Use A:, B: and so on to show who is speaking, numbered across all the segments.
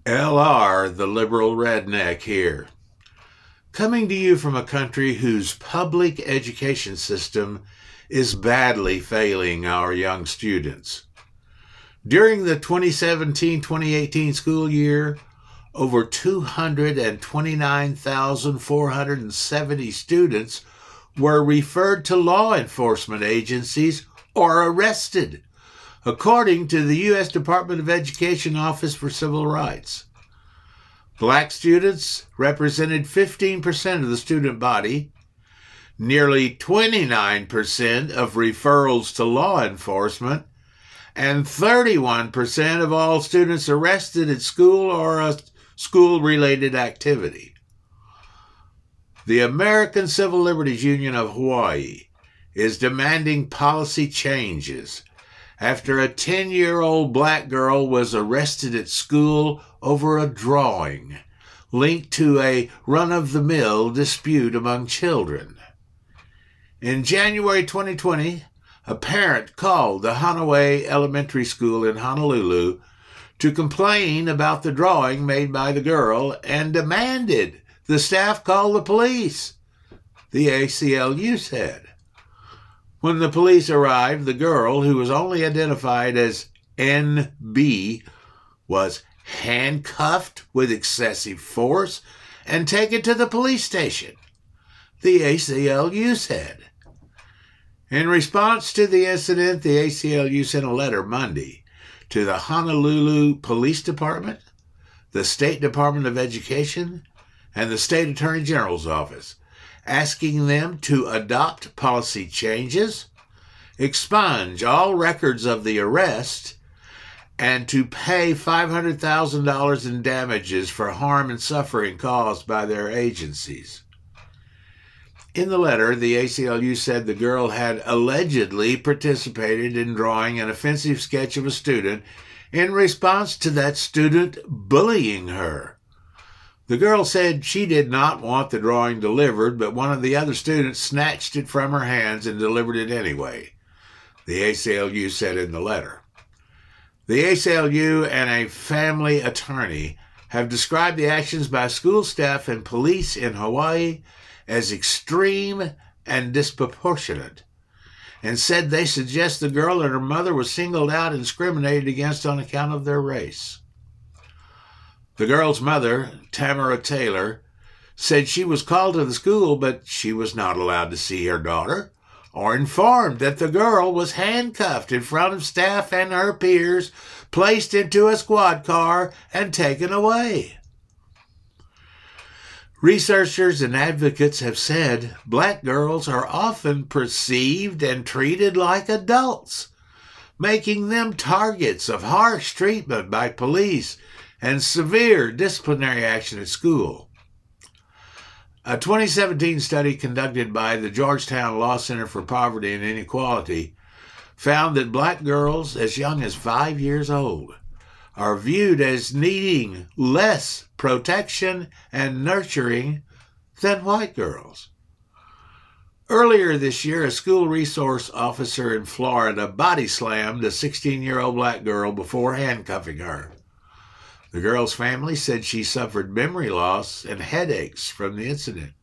A: LR, the liberal redneck here, coming to you from a country whose public education system is badly failing our young students. During the 2017-2018 school year, over 229,470 students were referred to law enforcement agencies or arrested, according to the U.S. Department of Education Office for Civil Rights. Black students represented 15% of the student body, nearly 29% of referrals to law enforcement, and 31% of all students arrested at school or a school-related activity. The American Civil Liberties Union of Hawaii is demanding policy changes after a 10-year-old black girl was arrested at school over a drawing linked to a run-of-the-mill dispute among children. In January 2020, a parent called the Hanaway Elementary School in Honolulu to complain about the drawing made by the girl and demanded the staff call the police, the ACLU said. When the police arrived, the girl, who was only identified as NB, was handcuffed with excessive force and taken to the police station, the ACLU said. In response to the incident, the ACLU sent a letter Monday to the Honolulu Police Department, the State Department of Education, and the State Attorney General's Office, asking them to adopt policy changes, expunge all records of the arrest, and to pay $500,000 in damages for harm and suffering caused by their agencies. In the letter, the ACLU said the girl had allegedly participated in drawing an offensive sketch of a student in response to that student bullying her. The girl said she did not want the drawing delivered, but one of the other students snatched it from her hands and delivered it anyway, the ACLU said in the letter. The ACLU and a family attorney have described the actions by school staff and police in Hawaii as extreme and disproportionate, and said they suggest the girl and her mother were singled out and discriminated against on account of their race. The girl's mother, Tamara Taylor, said she was called to the school, but she was not allowed to see her daughter, or informed that the girl was handcuffed in front of staff and her peers, placed into a squad car, and taken away. Researchers and advocates have said black girls are often perceived and treated like adults, making them targets of harsh treatment by police and severe disciplinary action at school. A 2017 study conducted by the Georgetown Law Center for Poverty and Inequality found that black girls as young as 5 years old are viewed as needing less protection and nurturing than white girls. Earlier this year, a school resource officer in Florida body slammed a 16-year-old black girl before handcuffing her. The girl's family said she suffered memory loss and headaches from the incident.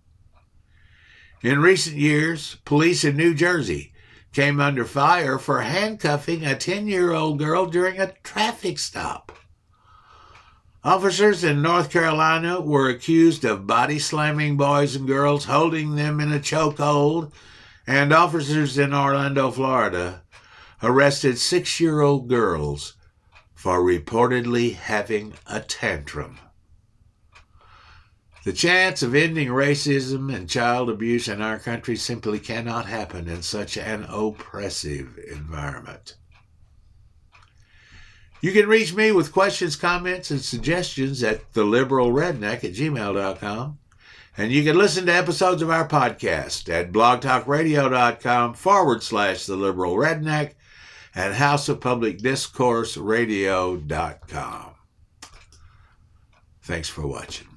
A: In recent years, police in New Jersey came under fire for handcuffing a 10-year-old girl during a traffic stop. Officers in North Carolina were accused of body slamming boys and girls, holding them in a chokehold, and officers in Orlando, Florida, arrested 6-year-old girls for reportedly having a tantrum. The chance of ending racism and child abuse in our country simply cannot happen in such an oppressive environment. You can reach me with questions, comments, and suggestions at theliberalredneck@gmail.com. And you can listen to episodes of our podcast at blogtalkradio.com/theliberalredneck and houseofpublicdiscourseradio.com. Thanks for watching.